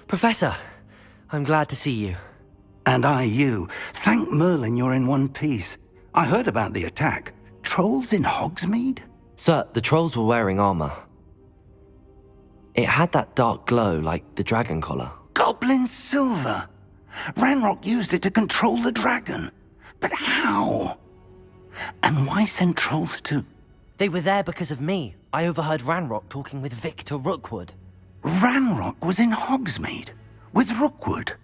Professor, I'm glad to see you. And I you. Thank Merlin you're in one piece. I heard about the attack. Trolls in Hogsmeade? Sir, the trolls were wearing armor. It had that dark glow like the dragon collar. Goblin silver! Ranrock used it to control the dragon. But how? And why send trolls to... They were there because of me. I overheard Ranrock talking with Victor Rookwood. Ranrock was in Hogsmeade? With Rookwood?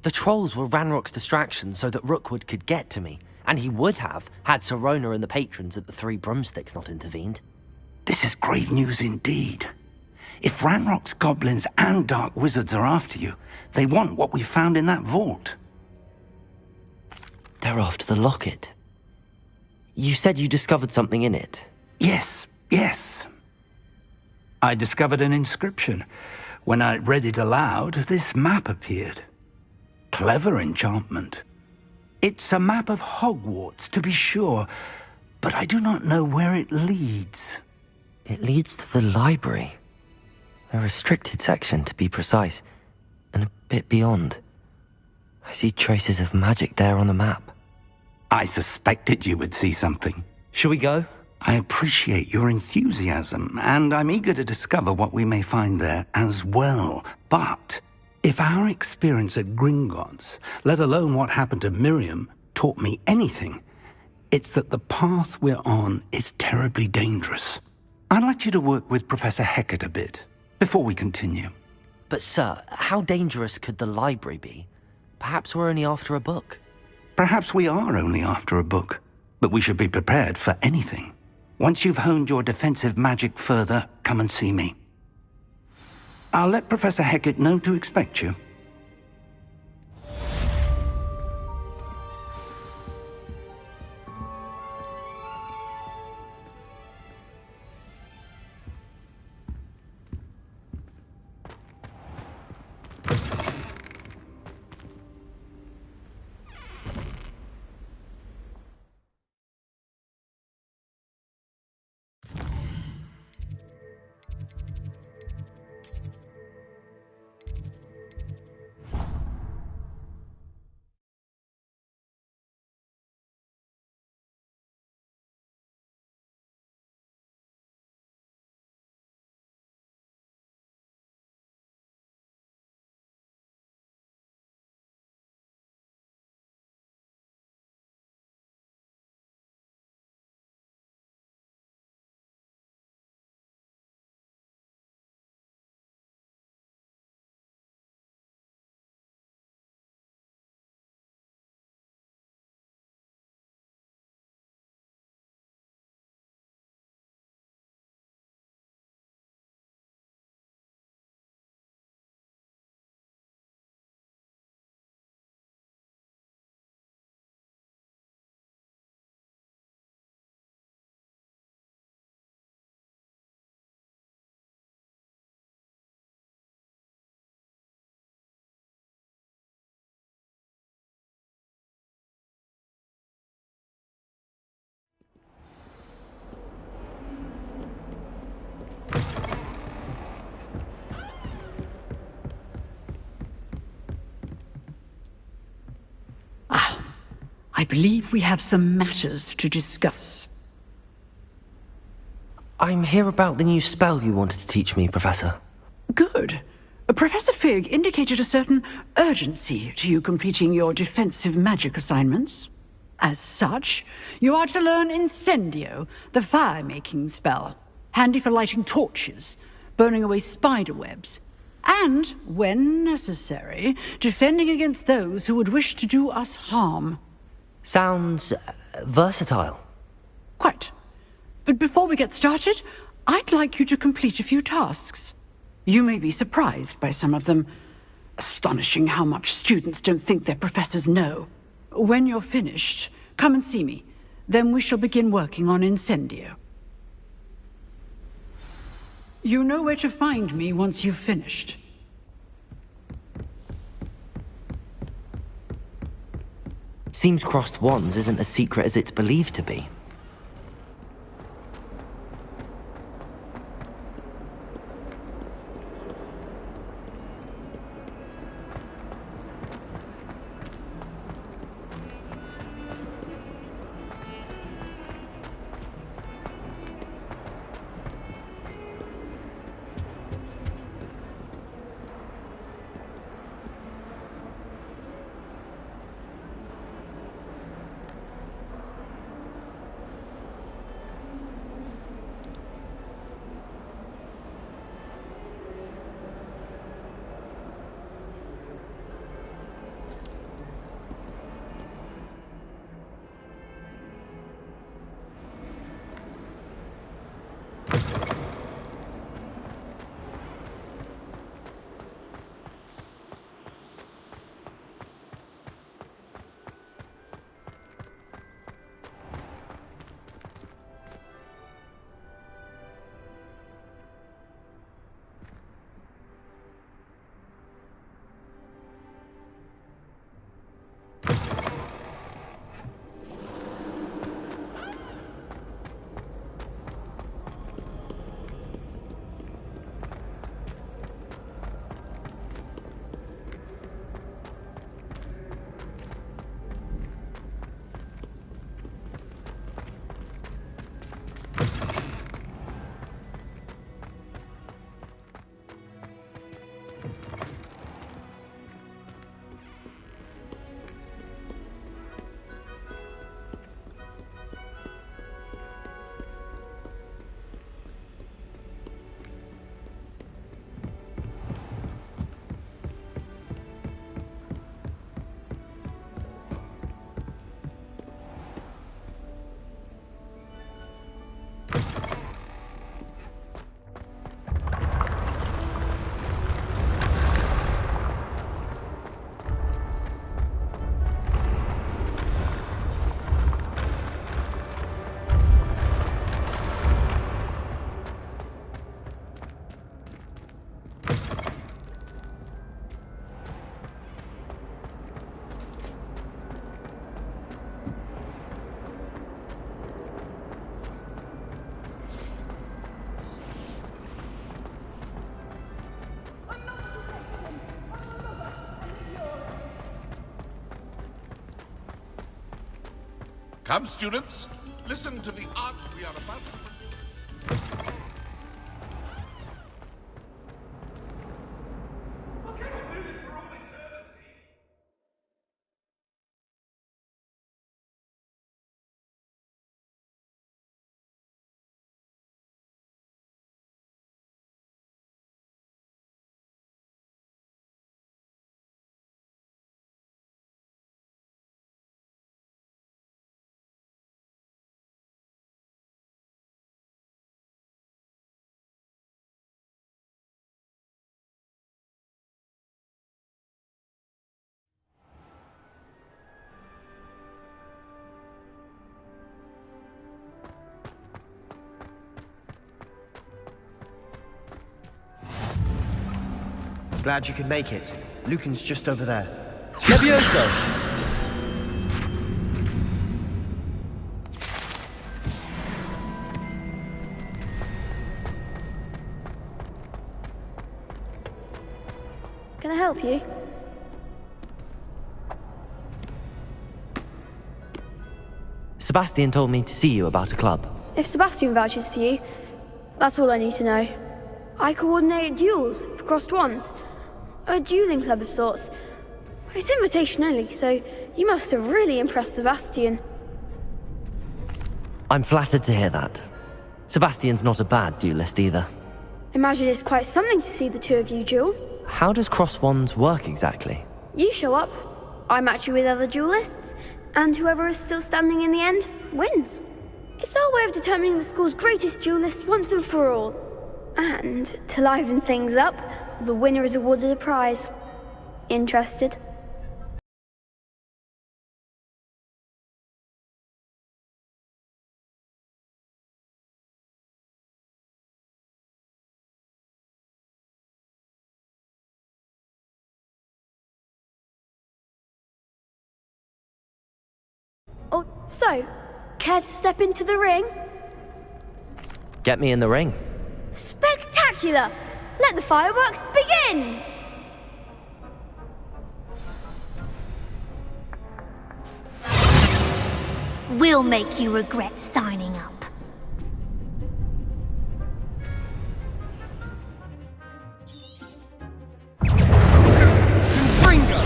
The trolls were Ranrock's distraction so that Rookwood could get to me. And he would have, had Sirona and the patrons at the Three Broomsticks not intervened. This is grave news indeed. If Ranrock's goblins and dark wizards are after you, they want what we found in that vault. They're after the locket. You said you discovered something in it. Yes. I discovered an inscription. When I read it aloud, this map appeared. Clever enchantment. It's a map of Hogwarts, to be sure, but I do not know where it leads. It leads to the library. A restricted section, to be precise, and a bit beyond. I see traces of magic there on the map. I suspected you would see something. Shall we go? I appreciate your enthusiasm, and I'm eager to discover what we may find there as well. But if our experience at Gringotts, let alone what happened to Miriam, taught me anything, it's that the path we're on is terribly dangerous. I'd like you to work with Professor Hecat a bit, before we continue. But sir, how dangerous could the library be? Perhaps we're only after a book. Perhaps we are only after a book, but we should be prepared for anything. Once you've honed your defensive magic further, come and see me. I'll let Professor Hecat know to expect you. I believe we have some matters to discuss. I'm here about the new spell you wanted to teach me, Professor. Good. Professor Fig indicated a certain urgency to you completing your defensive magic assignments. As such, you are to learn Incendio, the fire-making spell, handy for lighting torches, burning away spider webs, and, when necessary, defending against those who would wish to do us harm. Sounds versatile. Quite. But before we get started, I'd like you to complete a few tasks. You may be surprised by some of them. Astonishing how much students don't think their professors know. When you're finished, come and see me. Then we shall begin working on Incendio. You know where to find me once you've finished. Seems crossed wands isn't as secret as it's believed to be. Come, students, listen to the art we are about to produce. Glad you could make it. Lucan's just over there. Levioso! Can I help you? Sebastian told me to see you about a club. If Sebastian vouches for you, that's all I need to know. I coordinate duels for crossed wands. A dueling club of sorts. It's invitation only, so you must have really impressed Sebastian. I'm flattered to hear that. Sebastian's not a bad duelist either. Imagine it's quite something to see the two of you duel. How does cross wands work exactly? You show up, I match you with other duelists, and whoever is still standing in the end wins. It's our way of determining the school's greatest duelist once and for all. And to liven things up, the winner is awarded a prize. Interested? Oh, so, care to step into the ring? Get me in the ring. Spectacular! Let the fireworks begin! We'll make you regret signing up.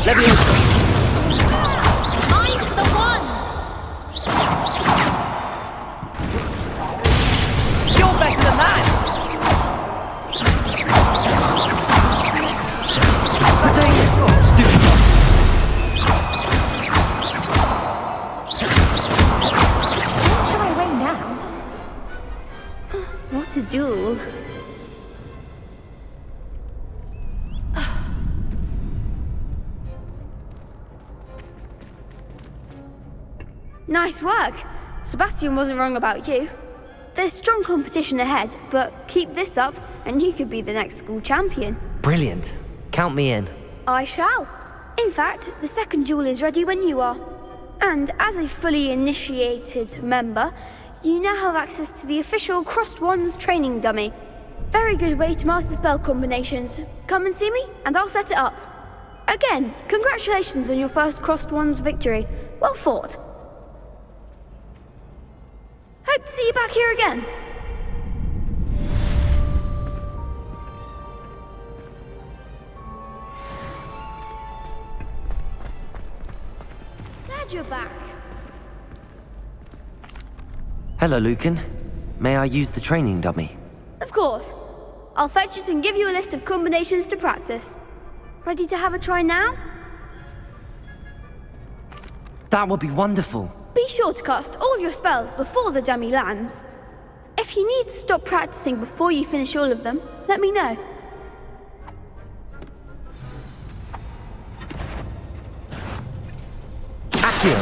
Leviosa! I'm the one! You're better than that! Don't shy away now. What a duel. Nice work. Sebastian wasn't wrong about you. There's strong competition ahead, but keep this up and you could be the next school champion. Brilliant. Count me in. I shall. In fact, the second duel is ready when you are. And as a fully initiated member, you now have access to the official Crossed Wands training dummy. Very good way to master spell combinations. Come and see me, and I'll set it up. Again, congratulations on your first Crossed Wands victory. Well fought. Hope to see you back here again. Glad you're back. Hello, Lucan. May I use the training dummy? Of course. I'll fetch it and give you a list of combinations to practice. Ready to have a try now? That would be wonderful. Be sure to cast all your spells before the dummy lands. If you need to stop practicing before you finish all of them, let me know. Accio!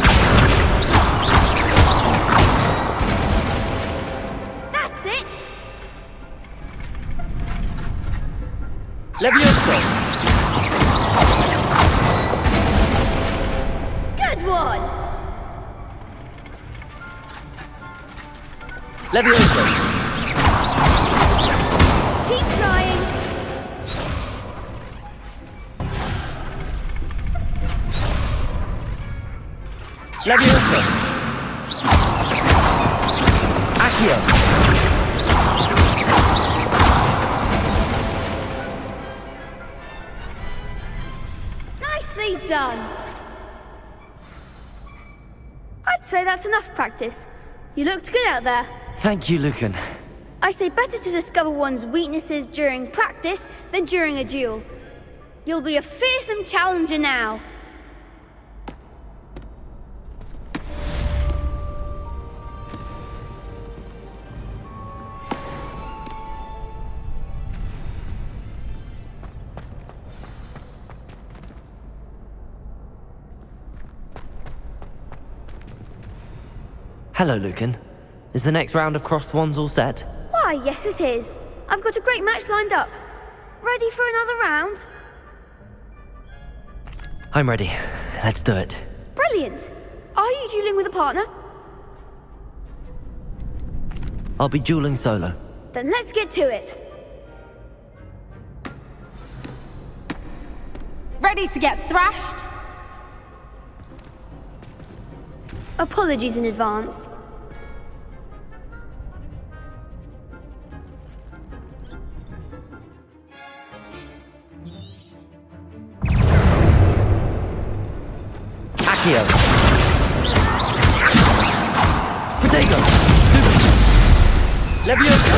That's it! Leviosa! Good one! Leviosa! Keep trying! Leviosa! Accio! Nicely done. I'd say that's enough practice. You looked good out there. Thank you, Lucan. I say better to discover one's weaknesses during practice than during a duel. You'll be a fearsome challenger now. Hello, Lucan. Is the next round of crossed wands all set? Why, yes it is. I've got a great match lined up. Ready for another round? I'm ready. Let's do it. Brilliant. Are you dueling with a partner? I'll be dueling solo. Then let's get to it. Ready to get thrashed? Apologies in advance. Accio! Protego! Levioso!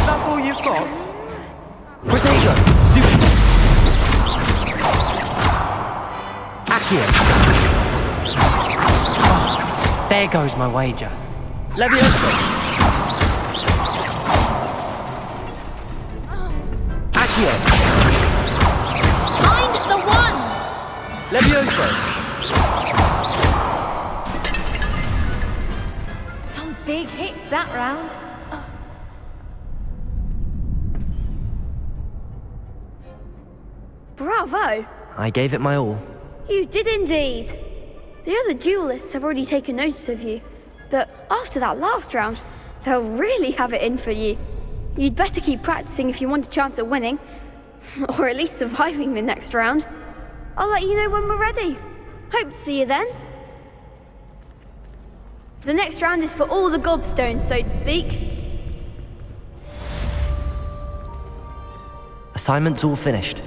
That's all you've got? Protego! Stupid! Accio! Oh, there goes my wager. Levioso! Accio! Find the one! Levioso! Some big hits that round. Bravo! I gave it my all. You did indeed. The other duelists have already taken notice of you, but after that last round, they'll really have it in for you. You'd better keep practicing if you want a chance at winning, or at least surviving the next round. I'll let you know when we're ready. Hope to see you then. The next round is for all the gobstones, so to speak. Assignment's all finished.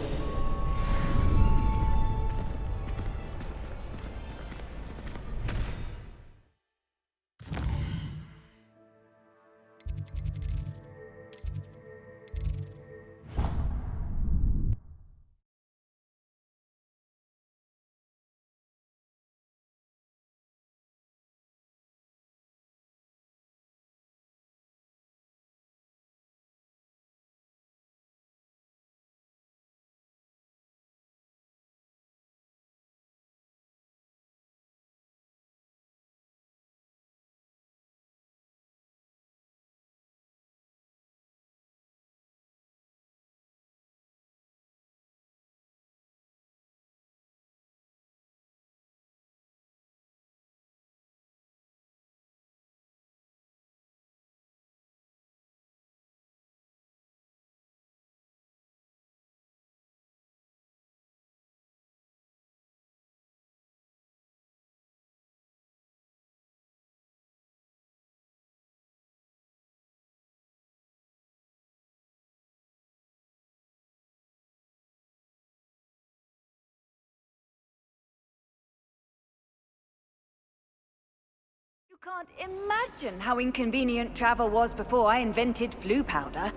You can't imagine how inconvenient travel was before I invented flu powder.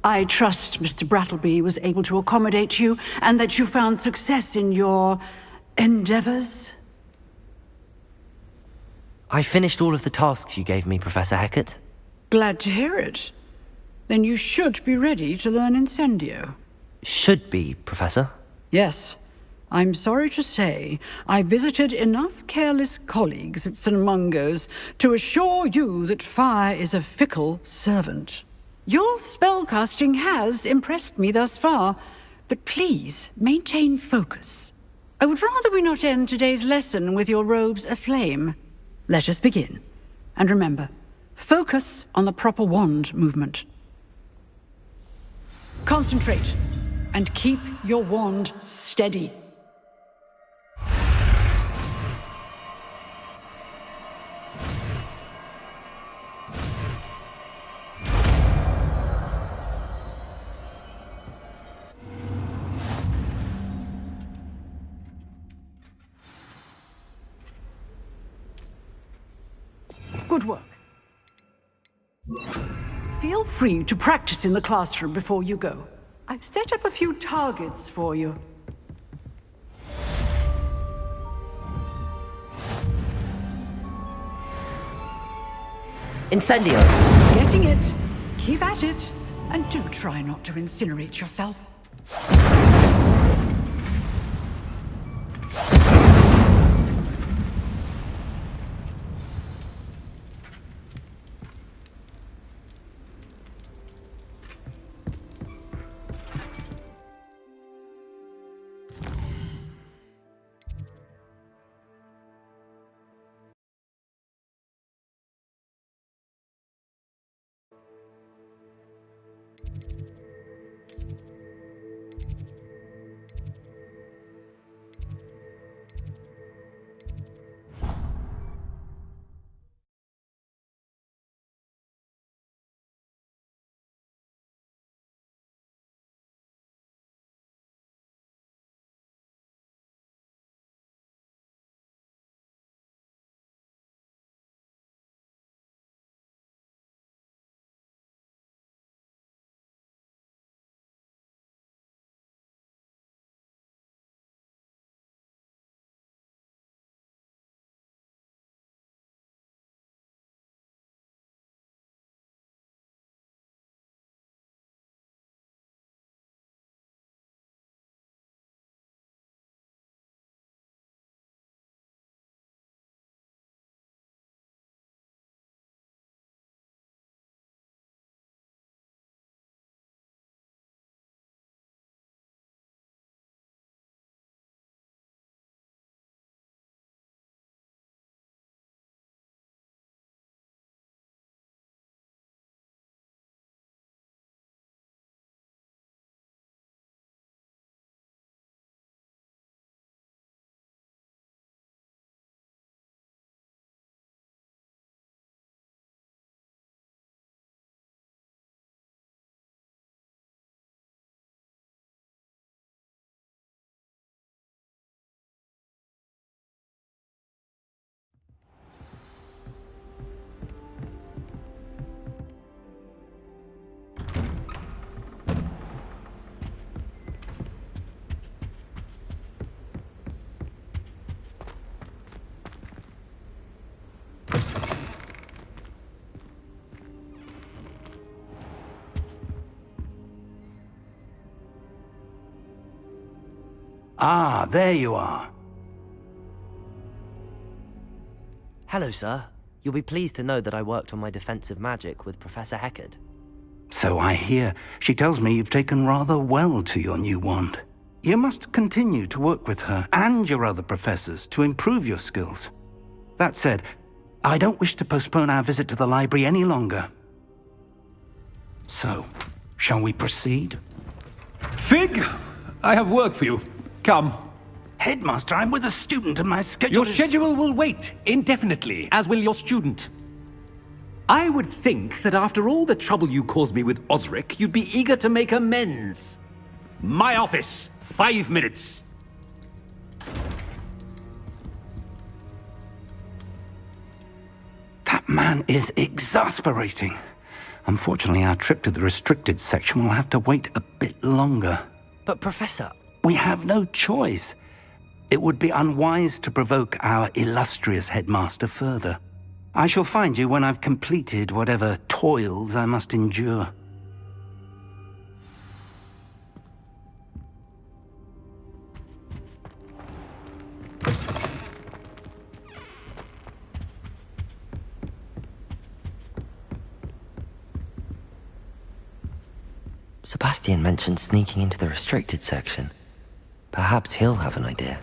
I trust Mr. Brattleby was able to accommodate you and that you found success in your endeavors. I finished all of the tasks you gave me, Professor Glad to hear it. Then you should be ready to learn Incendio. should be, Professor. Yes. I'm sorry to say, I visited enough careless colleagues at St. Mungo's to assure you that fire is a fickle servant. Your spellcasting has impressed me thus far, but please maintain focus. I would rather we not end today's lesson with your robes aflame. Let us begin. And remember, focus on the proper wand movement. Concentrate, and keep your wand steady. Good work. Feel free to practice in the classroom before you go. I've set up a few targets for you. Incendio! Getting it. Keep at it. And do try not to incinerate yourself. Ah, there you are. Hello, sir. You'll be pleased to know that I worked on my defensive magic with Professor Heckard. So I hear. She tells me you've taken rather well to your new wand. You must continue to work with her and your other professors to improve your skills. That said, I don't wish to postpone our visit to the library any longer. So, shall we proceed? Fig, I have work for you. Come. Headmaster, I'm with a student and my schedule Your is... schedule will wait indefinitely, as will your student. I would think that after all the trouble you caused me with Osric, you'd be eager to make amends. My office, 5 minutes. That man is exasperating. Unfortunately, our trip to the restricted section will have to wait a bit longer. But Professor... We have no choice. It would be unwise to provoke our illustrious headmaster further. I shall find you when I've completed whatever toils I must endure. Sebastian mentioned sneaking into the restricted section. Perhaps he'll have an idea.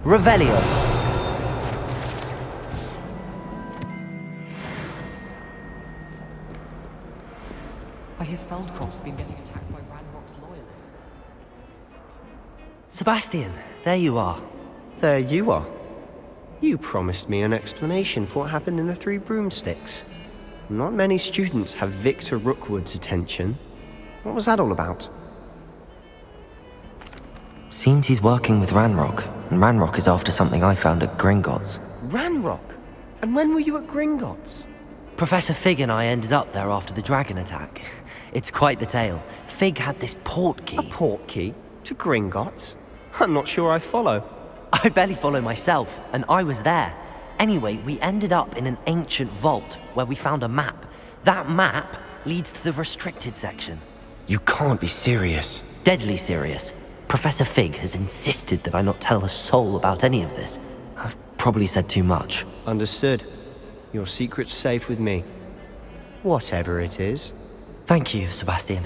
Revelio. I hear Feldcroft's been getting attacked by Ranrock's loyalists. Sebastian, there you are. There you are. You promised me an explanation for what happened in the Three Broomsticks. Not many students have Victor Rookwood's attention. What was that all about? Seems he's working with Ranrock, and Ranrock is after something I found at Gringotts. Ranrock? And when were you at Gringotts? Professor Fig and I ended up there after the dragon attack. It's quite the tale. Fig had this port key. A port key? To Gringotts? I'm not sure I follow. I barely follow myself, and I was there. Anyway, we ended up in an ancient vault where we found a map. That map leads to the restricted section. You can't be serious. Deadly serious. Professor Fig has insisted that I not tell a soul about any of this. I've probably said too much. Understood. Your secret's safe with me. Whatever it is. Thank you, Sebastian.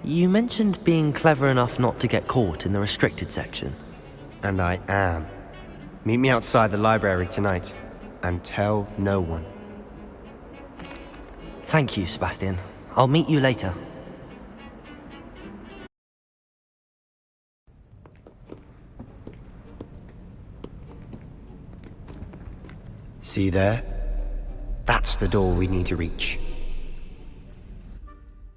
You mentioned being clever enough not to get caught in the restricted section. And I am. Meet me outside the library tonight, and tell no one. Thank you, Sebastian. I'll meet you later. See there? That's the door we need to reach.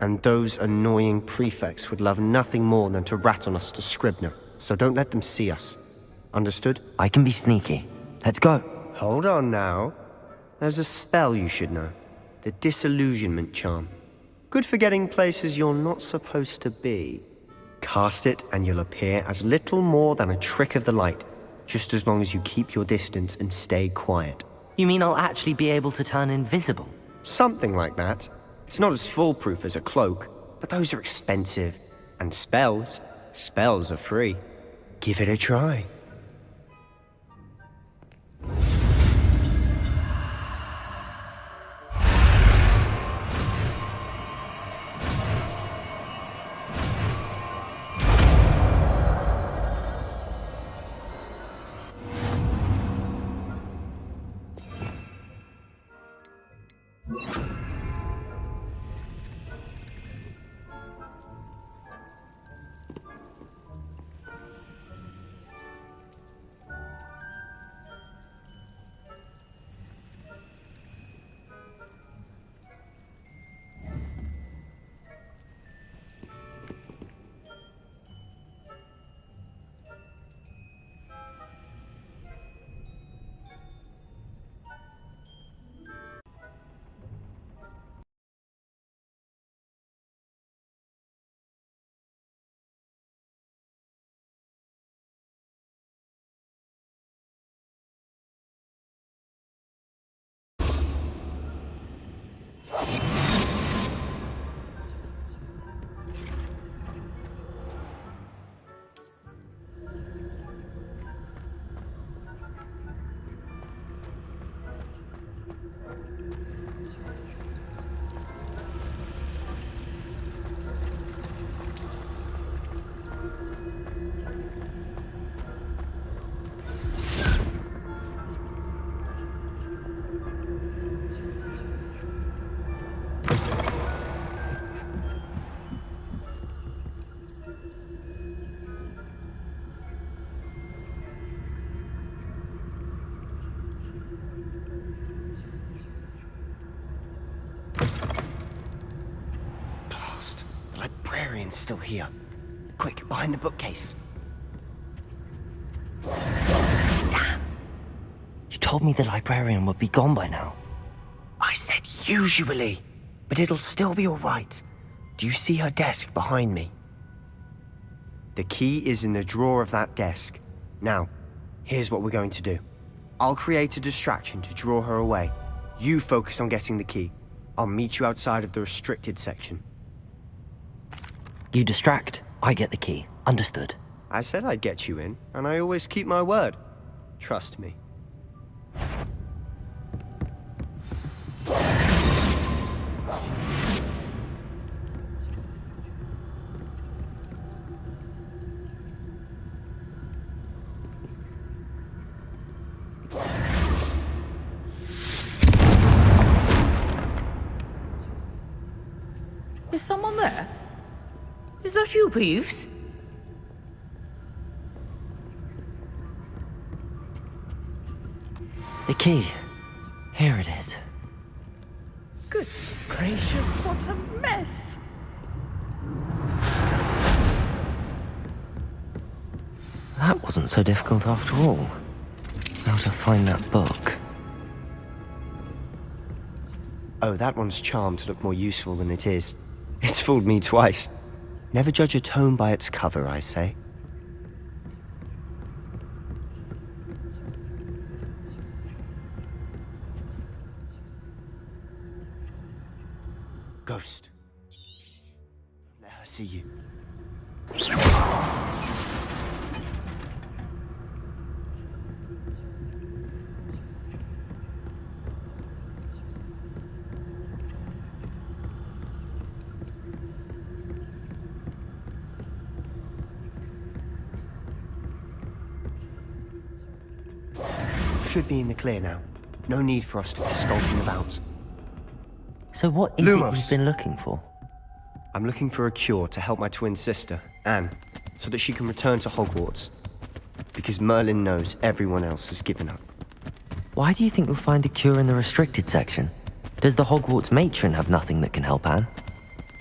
And those annoying prefects would love nothing more than to rat on us to Scribner, so don't let them see us. Understood? I can be sneaky. Let's go. Hold on now. There's a spell you should know. The Disillusionment Charm. Good for getting places you're not supposed to be. Cast it and you'll appear as little more than a trick of the light, just as long as you keep your distance and stay quiet. You mean I'll actually be able to turn invisible? Something like that. It's not as foolproof as a cloak, but those are expensive. And spells are free. Give it a try. Librarian's still here. Quick, behind the bookcase. Damn. You told me the librarian would be gone by now. I said usually, but it'll still be all right. Do you see her desk behind me? The key is in the drawer of that desk. Now, here's what we're going to do. I'll create a distraction to draw her away. You focus on getting the key. I'll meet you outside of the restricted section. You distract, I get the key. Understood. I said I'd get you in, and I always keep my word. Trust me. Is someone there? Is that you, Peeves? The key. Here it is. Goodness gracious, what a mess! That wasn't so difficult after all. Now to find that book. Oh, that one's charmed to look more useful than it is. It's fooled me twice. Never judge a tome by its cover, I say. Ghost. Let her see you. Should be in the clear now. No need for us to be skulking about. So what is it you've been looking for? I'm looking for a cure to help my twin sister, Anne, so that she can return to Hogwarts. Because Merlin knows everyone else has given up. Why do you think you'll find a cure in the restricted section? Does the Hogwarts matron have nothing that can help Anne?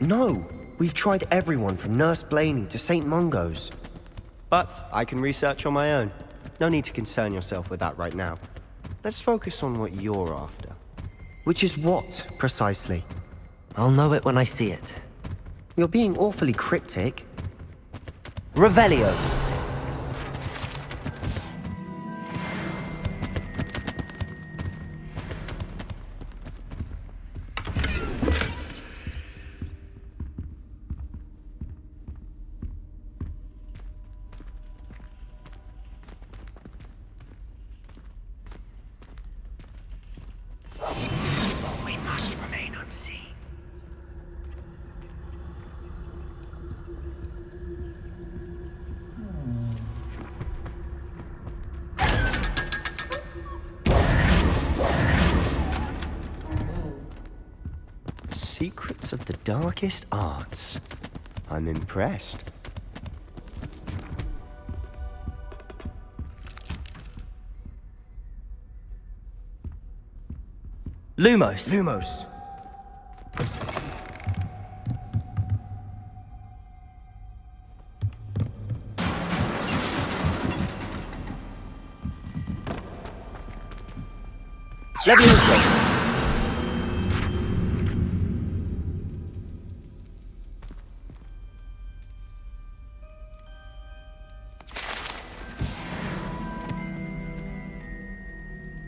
No! We've tried everyone from Nurse Blaney to St. Mungo's. But I can research on my own. No need to concern yourself with that right now. Let's focus on what you're after. Which is what, precisely? I'll know it when I see it. You're being awfully cryptic. Revelio! We must remain unseen. Secrets of the darkest arts. I'm impressed. Lumos! Lumos. Leviosa!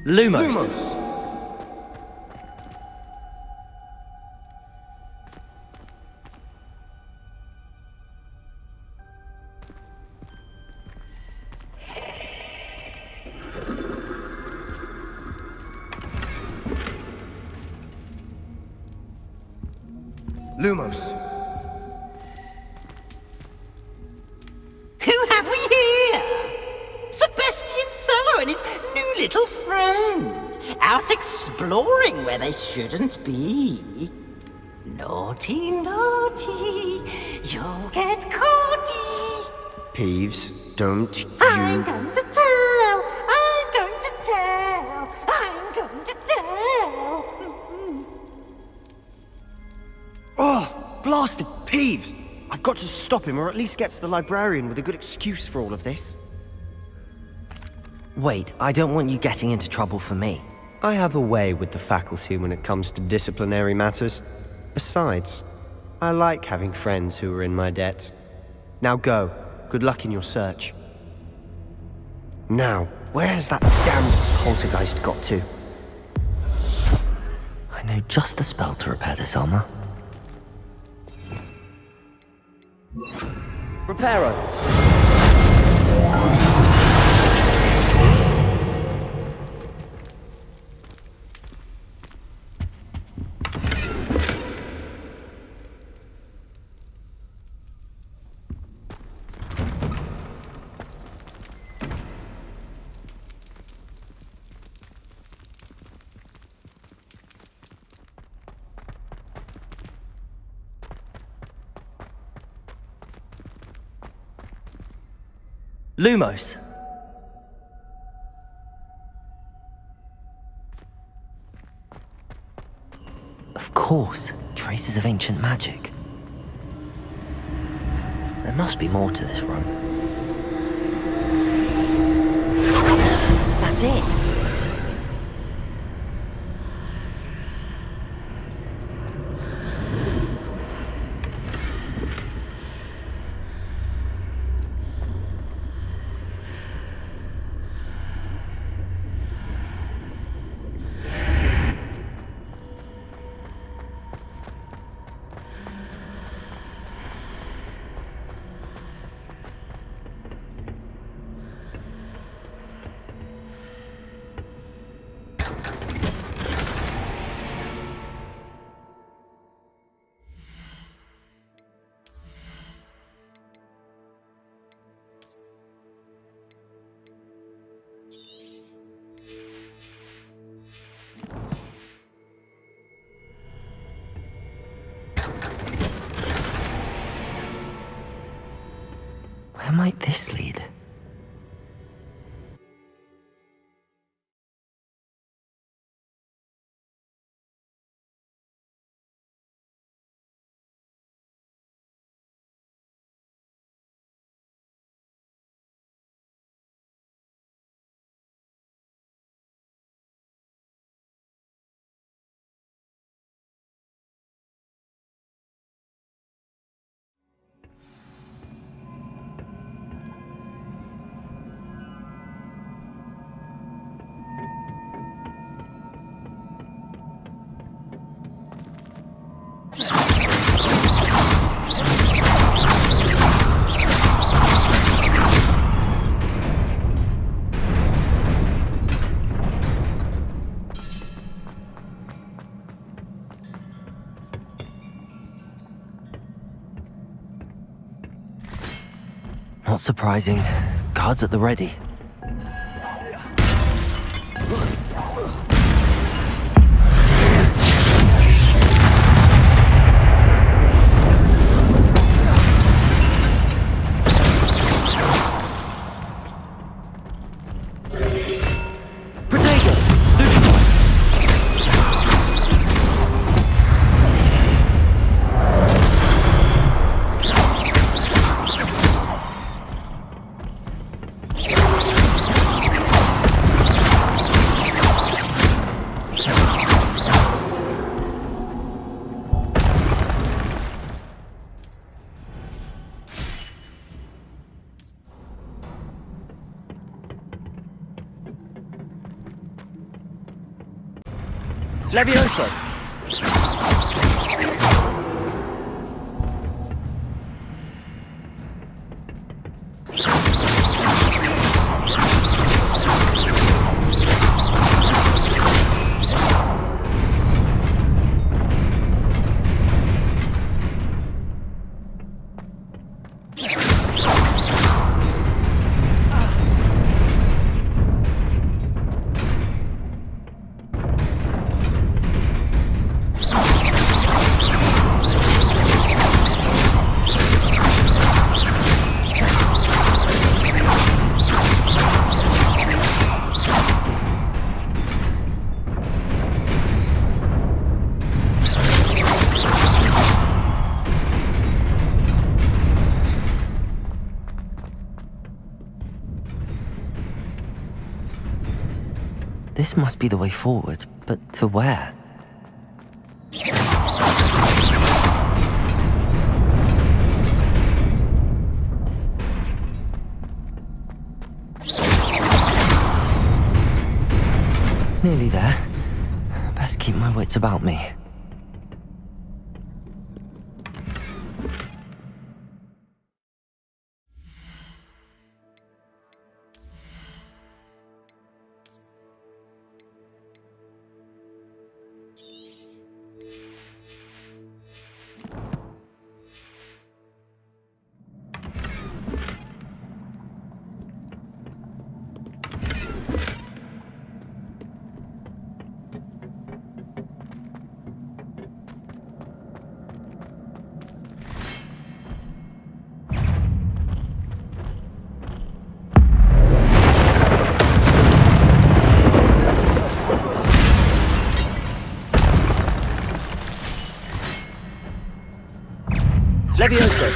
Lumos! Lumos. Who have we here? Sebastian Sallow and his new little friend, out exploring where they shouldn't be. Naughty, naughty, you'll get caughty. Peeves, don't I'm you... going to tell, I'm going to tell, I'm going to tell. Oh, blasted Peeves! I've got to stop him, or at least get to the librarian with a good excuse for all of this. Wait, I don't want you getting into trouble for me. I have a way with the faculty when it comes to disciplinary matters. Besides, I like having friends who are in my debt. Now go. Good luck in your search. Now, where has that damned poltergeist got to? I know just the spell to repair this armor. Reparo! Lumos. Of course, traces of ancient magic. There must be more to this room. That's it. Where might this lead? Not surprising. Guards at the ready. Levioso! This must be the way forward, but to where? Nearly there. Best keep my wits about me. Levioso!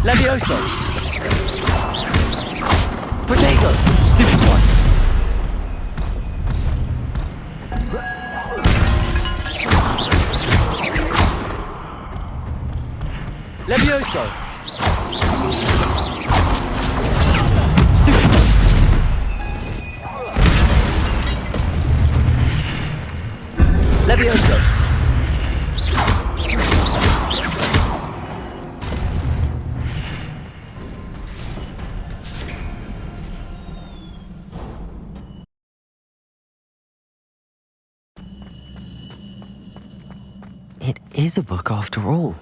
Levioso! Protego! Stupid one! Levioso! Stupid! Levioso! It is a book after all.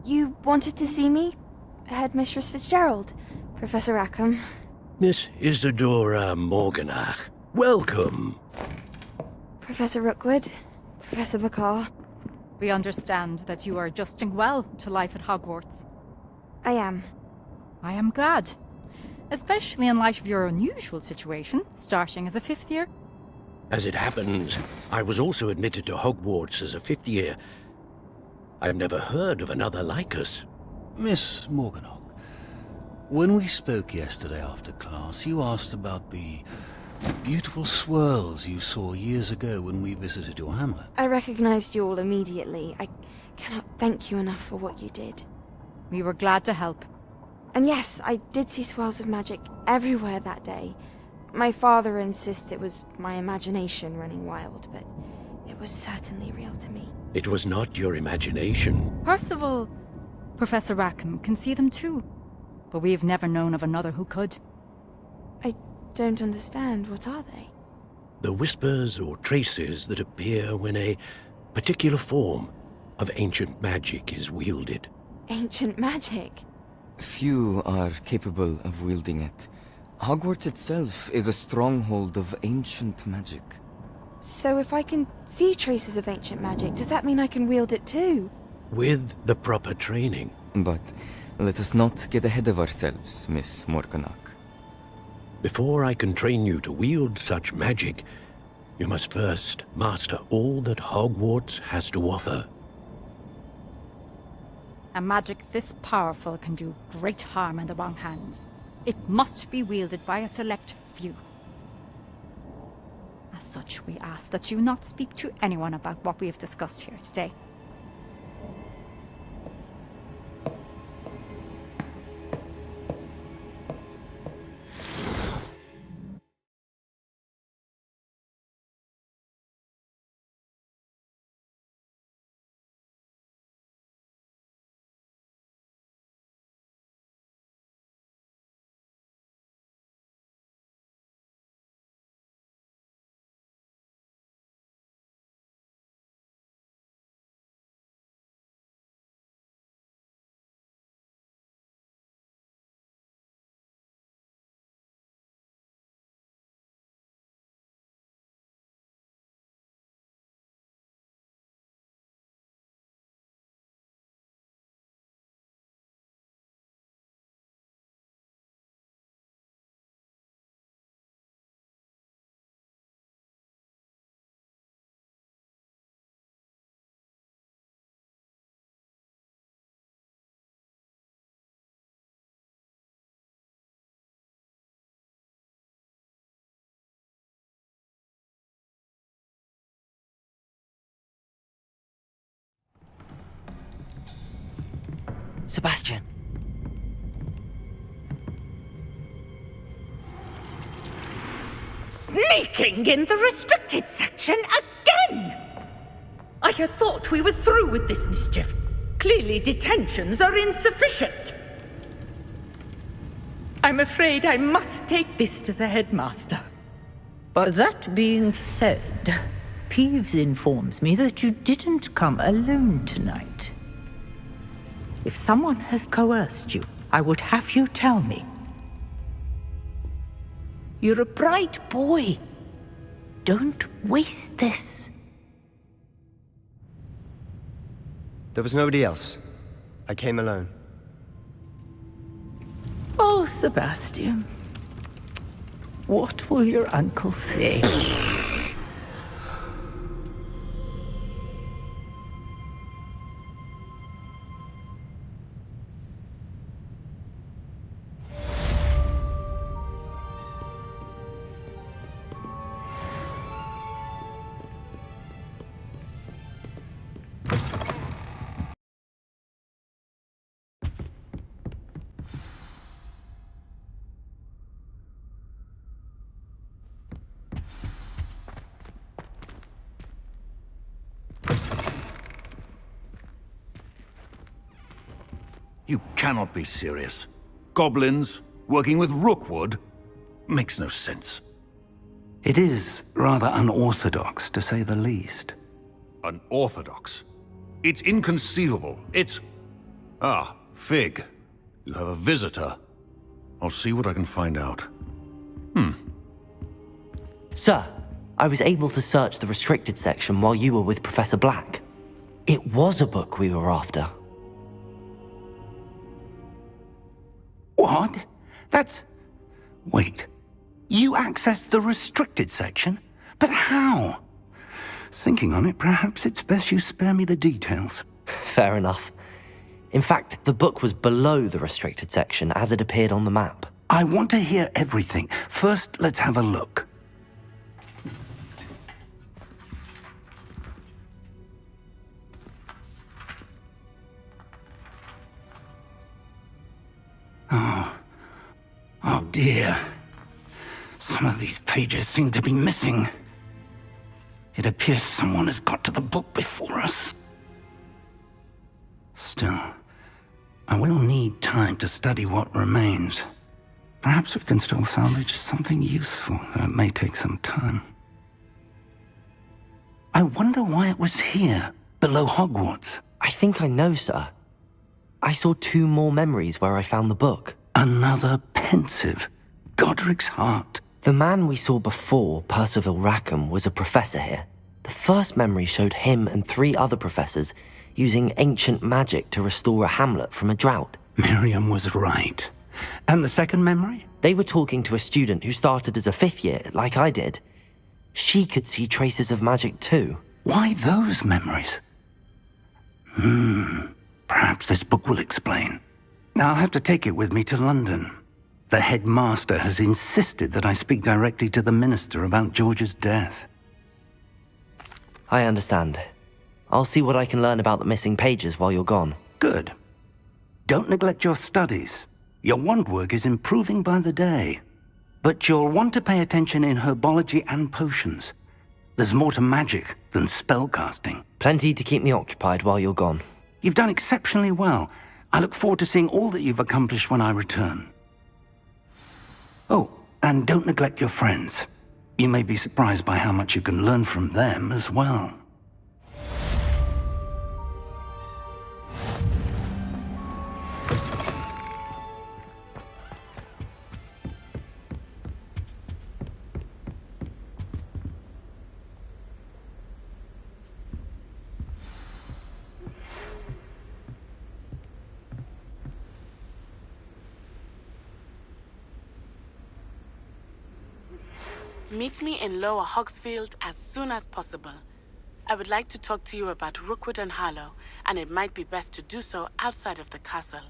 You wanted to see me? Headmistress Fitzgerald? Professor Rackham? Miss Isadora Morganach, welcome. Professor Rookwood? Professor Bakar? We understand that you are adjusting well to life at Hogwarts. I am. I am glad. Especially in light of your unusual situation, starting as a 5th year. As it happens, I was also admitted to Hogwarts as a 5th year. I've never heard of another like us. Miss Morganach, when we spoke yesterday after class, you asked about the Beautiful swirls you saw years ago when we visited your hamlet. I recognized you all immediately. I cannot thank you enough for what you did. We were glad to help. And yes, I did see swirls of magic everywhere that day. My father insists it was my imagination running wild, but it was certainly real to me. It was not your imagination. Percival, Professor Rackham can see them too. But we've never known of another who could. I don't understand. What are they? The whispers or traces that appear when a particular form of ancient magic is wielded. Ancient magic? Few are capable of wielding it. Hogwarts itself is a stronghold of ancient magic. So if I can see traces of ancient magic, does that mean I can wield it too? With the proper training. But let us not get ahead of ourselves, Miss Morganach. Before I can train you to wield such magic, you must first master all that Hogwarts has to offer. A magic this powerful can do great harm in the wrong hands. It must be wielded by a select few. As such, we ask that you not speak to anyone about what we have discussed here today. Sebastian! Sneaking in the restricted section again! I had thought we were through with this mischief. Clearly detentions are insufficient. I'm afraid I must take this to the headmaster. But that being said, Peeves informs me that you didn't come alone tonight. If someone has coerced you, I would have you tell me. You're a bright boy. Don't waste this. There was nobody else. I came alone. Oh, Sebastian. What will your uncle say? You cannot be serious. Goblins working with Rookwood? Makes no sense. It is rather unorthodox, to say the least. Unorthodox? It's inconceivable. It's... Ah, Fig. You have a visitor. I'll see what I can find out. Sir, I was able to search the restricted section while you were with Professor Black. It was a book we were after. What? That's... Wait. You accessed the restricted section? But how? Thinking on it, perhaps it's best you spare me the details. Fair enough. In fact, the book was below the restricted section as it appeared on the map. I want to hear everything. First, let's have a look. dear. Some of these pages seem to be missing. It appears someone has got to the book before us. Still, I will need time to study what remains. Perhaps we can still salvage something useful, though it may take some time. I wonder why it was here, below Hogwarts. I think I know, sir. I saw 2 more memories where I found the book. Another pensive. Godric's heart. The man we saw before, Percival Rackham, was a professor here. The first memory showed him and 3 other professors using ancient magic to restore a hamlet from a drought. Miriam was right. And the second memory? They were talking to a student who started as a 5th year, like I did. She could see traces of magic too. Why those memories? Perhaps this book will explain. I'll have to take it with me to London. The headmaster has insisted that I speak directly to the minister about George's death. I understand. I'll see what I can learn about the missing pages while you're gone. Good. Don't neglect your studies. Your wand work is improving by the day. But you'll want to pay attention in herbology and potions. There's more to magic than spellcasting. Plenty to keep me occupied while you're gone. You've done exceptionally well. I look forward to seeing all that you've accomplished when I return. Oh, and don't neglect your friends. You may be surprised by how much you can learn from them as well. Meet me in Lower Hogsmeade as soon as possible. I would like to talk to you about Rookwood and Harlow, and it might be best to do so outside of the castle.